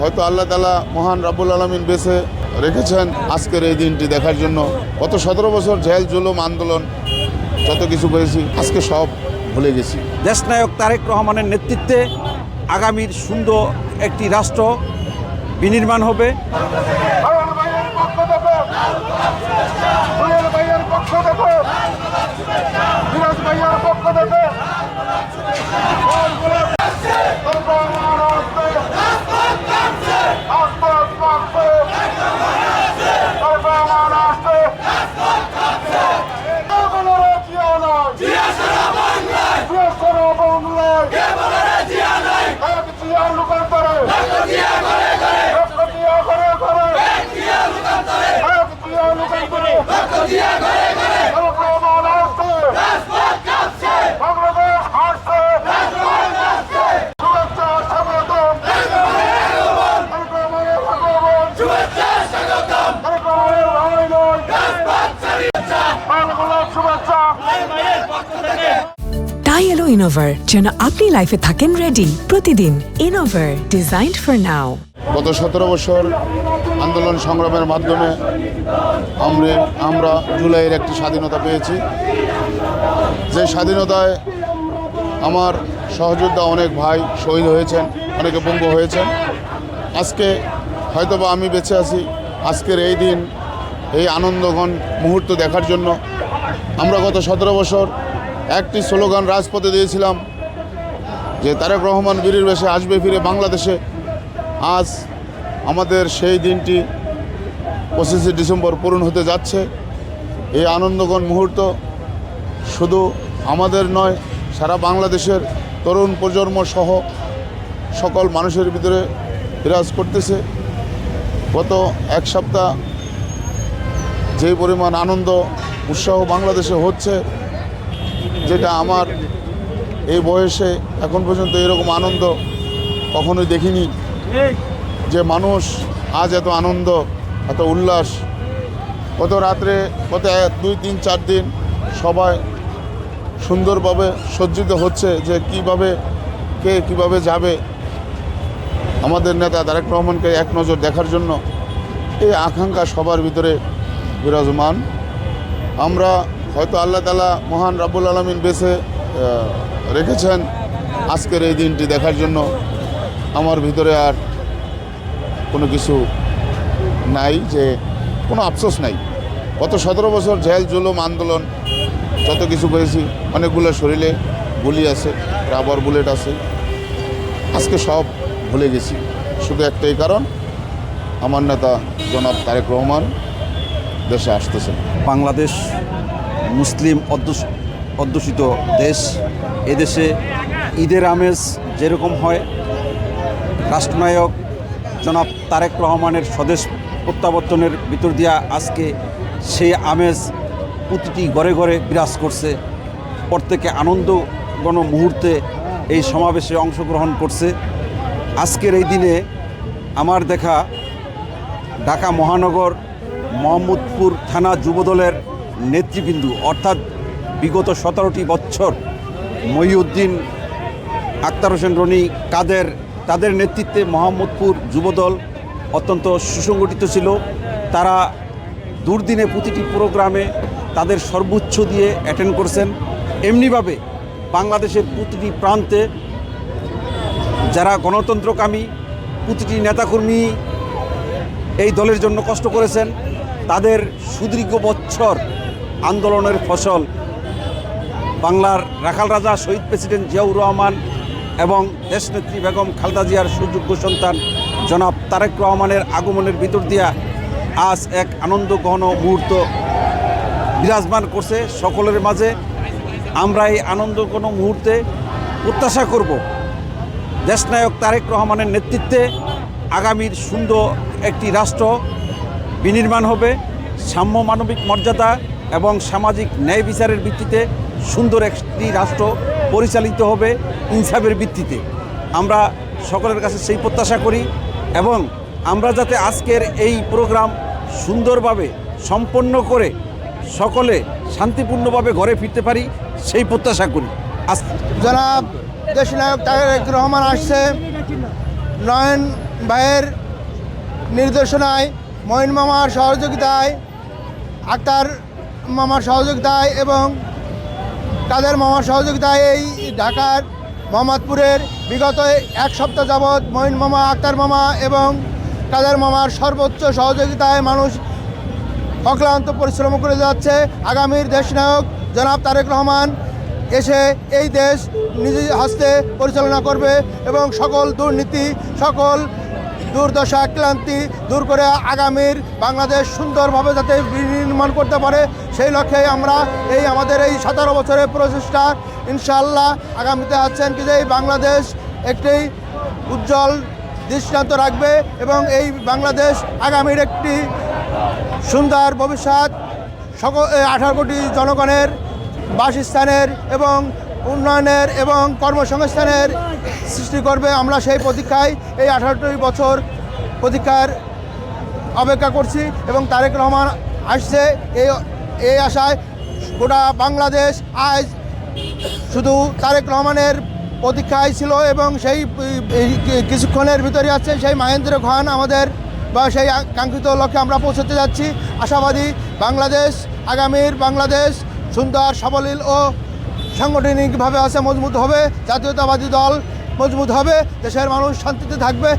হয়তো আল্লাহ তাআলা মহান রব্বুল আলামিন বেঁচে রেখেছেন আজকের এই দিনটি দেখার জন্য। গত 17 বছর জেল জুলুম আন্দোলন যত কিছু করেছি আজকে সব ভুলে গেছি। দেশনায়ক তারেক রহমানের নেতৃত্বে আগামীর সুন্দর একটি রাষ্ট্র বিনির্মাণ হবে। টাই এলো ইনোভার, যেন আপনি লাইফে থাকেন রেডি প্রতিদিন। Innova, designed for now. গত 17 বছর আন্দোলন সংগ্রামের মাধ্যমে আমরা জুলাইয়ের একটি স্বাধীনতা পেয়েছি। যে স্বাধীনতায় আমার সহযোদ্ধা অনেক ভাই শহীদ হয়েছেন, অনেকে পঙ্গু হয়েছেন। আজকে হয়তোবা আমি বেঁচে আছি আজকের এই দিন, এই আনন্দঘন মুহূর্ত দেখার জন্য। আমরা গত 17 বছর একটি স্লোগান রাজপথে দিয়েছিলাম যে তারেক রহমান বীরের বেশে আসবে ফিরে বাংলাদেশে। আজ আমাদের সেই দিনটি 25শে ডিসেম্বর পূরণ হতে যাচ্ছে। এই আনন্দঘন মুহূর্ত শুধু আমাদের নয়, সারা বাংলাদেশের তরুণ প্রজন্ম সহ সকল মানুষের ভিতরে বিরাজ করতেছে। গত এক সপ্তাহ যেই পরিমাণ আনন্দ উৎসাহ বাংলাদেশে হচ্ছে, যেটা আমার এই বয়সে এখন পর্যন্ত এরকম আনন্দ কখনোই দেখিনি। যে মানুষ আজ এত আনন্দ, এত উল্লাস, গত রাত্রে গত 2, 3, 4 দিন সবাই সুন্দরভাবে সজ্জিত হচ্ছে যে কে কীভাবে যাবে আমাদের নেতা তারেক রহমানকে এক নজর দেখার জন্য। এই আকাঙ্ক্ষা সবার ভিতরে বিরাজমান। আমরা হয়তো আল্লাহ তাআলা মহান রব্বুল আলামিন বেঁচে রেখেছেন আজকের এই দিনটি দেখার জন্য। আমার ভিতরে আর কোনো কিছু নাই, যে কোনো আফসোস নাই। গত 17 বছর জেল জুলুম আন্দোলন যত কিছু করেছি, অনেকগুলো শরীরে গুলি আছে, রাবার বুলেট আছে, আজকে সব ভুলে গেছি। শুধু একটাই কারণ, আমার নেতা জনাব তারেক রহমান দেশে আসতেছেন। বাংলাদেশ মুসলিম অধ্যুষিত দেশ। এদেশে ঈদের আমেজ যেরকম হয়, রাষ্ট্রনায়ক জনাব তারেক রহমানের স্বদেশ প্রত্যাবর্তনের ভিতর দিয়া আজকে সেই আমেজ প্রতিটি ঘরে ঘরে বিরাজ করছে। প্রত্যেকে আনন্দঘন মুহূর্তে এই সমাবেশে অংশগ্রহণ করছে। আজকের এই দিনে আমার দেখা ঢাকা মহানগর মোহাম্মদপুর থানা যুবদলের নেতৃবৃন্দ, অর্থাৎ বিগত 17টি বছর মহিউদ্দিন, আক্তার হোসেন রনি, কাদের, তাদের নেতৃত্বে মোহাম্মদপুর যুবদল অত্যন্ত সুসংগঠিত ছিল। তারা দুর্দিনে প্রতিটি প্রোগ্রামে তাদের সর্বোচ্চ দিয়ে অ্যাটেন্ড করছেন। এমনিভাবে বাংলাদেশের প্রতিটি প্রান্তে যারা গণতন্ত্রকামী, প্রতিটি নেতাকর্মী এই দলের জন্য কষ্ট করেছেন, তাদের সুদীর্ঘ বছর আন্দোলনের ফসল বাংলার রাখাল রাজা শহীদ প্রেসিডেন্ট জিয়াউর রহমান এবং দেশনেত্রী বেগম খালেদা জিয়ার সুযোগ্য সন্তান জনাব তারেক রহমানের আগমনের ভিতর দিয়া আজ এক আনন্দঘন মুহূর্ত বিরাজমান করছে সকলের মাঝে। আমরা এই আনন্দঘন মুহূর্তে প্রত্যাশা করব দেশনায়ক তারেক রহমানের নেতৃত্বে আগামীর সুন্দর একটি রাষ্ট্র বিনির্মাণ হবে। সাম্য, মানবিক মর্যাদা এবং সামাজিক ন্যায় বিচারের ভিত্তিতে সুন্দর একটি রাষ্ট্র পরিচালিত হবে ইনসাফের ভিত্তিতে। আমরা সকলের কাছে সেই প্রত্যাশা করি এবং আমরা যাতে আজকের এই প্রোগ্রাম সুন্দরভাবে সম্পন্ন করে সকলে শান্তিপূর্ণভাবে ঘরে ফিরতে পারি সেই প্রত্যাশা করি। জনাব দেশনায়ক তারেক রহমান আসছে, নয়ন ভাইয়ের নির্দেশনায়, মঈন মামার সহযোগিতায়, আক্তার মামার সহযোগিতায় এবং কাদের মামার সহযোগিতায় এই ঢাকার মোহাম্মদপুরের বিগত এক সপ্তাহ যাবৎ মঈন মামা, আক্তার মামা এবং কাদের মামার সর্বোচ্চ সহযোগিতায় মানুষ অক্লান্ত পরিশ্রম করে যাচ্ছে। আগামীর দেশনায়ক জনাব তারেক রহমান এসে এই দেশ নিজের হস্তে পরিচালনা করবে এবং সকল দুর্নীতি, সকল দুর্দশা, ক্লান্তি দূর করে আগামীর বাংলাদেশ সুন্দরভাবে যাতে বিনির্মাণ করতে পারে, সেই লক্ষ্যে আমরা আমাদের এই 17 বছরের প্রচেষ্টা ইনশাআল্লাহ আগামীতে আছেন কি যে এই বাংলাদেশ একটি উজ্জ্বল দৃষ্টান্ত রাখবে এবং এই বাংলাদেশ আগামীর একটি সুন্দর ভবিষ্যৎ সকল 18 কোটি জনগণের বাসস্থানের এবং উন্নয়নের এবং কর্মসংস্থানের সৃষ্টি করবে। আমরা সেই প্রতীক্ষায় এই 18টি বছর প্রতীক্ষার অপেক্ষা করছি এবং তারেক রহমান আসছে এই আশায় গোটা বাংলাদেশ আজ শুধু তারেক রহমানের প্রতীক্ষায় ছিল এবং সেই কিছুক্ষণের ভিতরে আছে সেই মহেন্দ্র খান আমাদের বা সেই কাঙ্ক্ষিত লক্ষ্যে আমরা পৌঁছতে যাচ্ছি। আশাবাদী বাংলাদেশ, আগামীর বাংলাদেশ সুন্দর, সাবলীল ও সাংগঠনিকভাবে আছে মজবুত হবে, জাতীয়তাবাদী দল মজবুত হবে, দেশের মানুষ শান্তিতে থাকবে।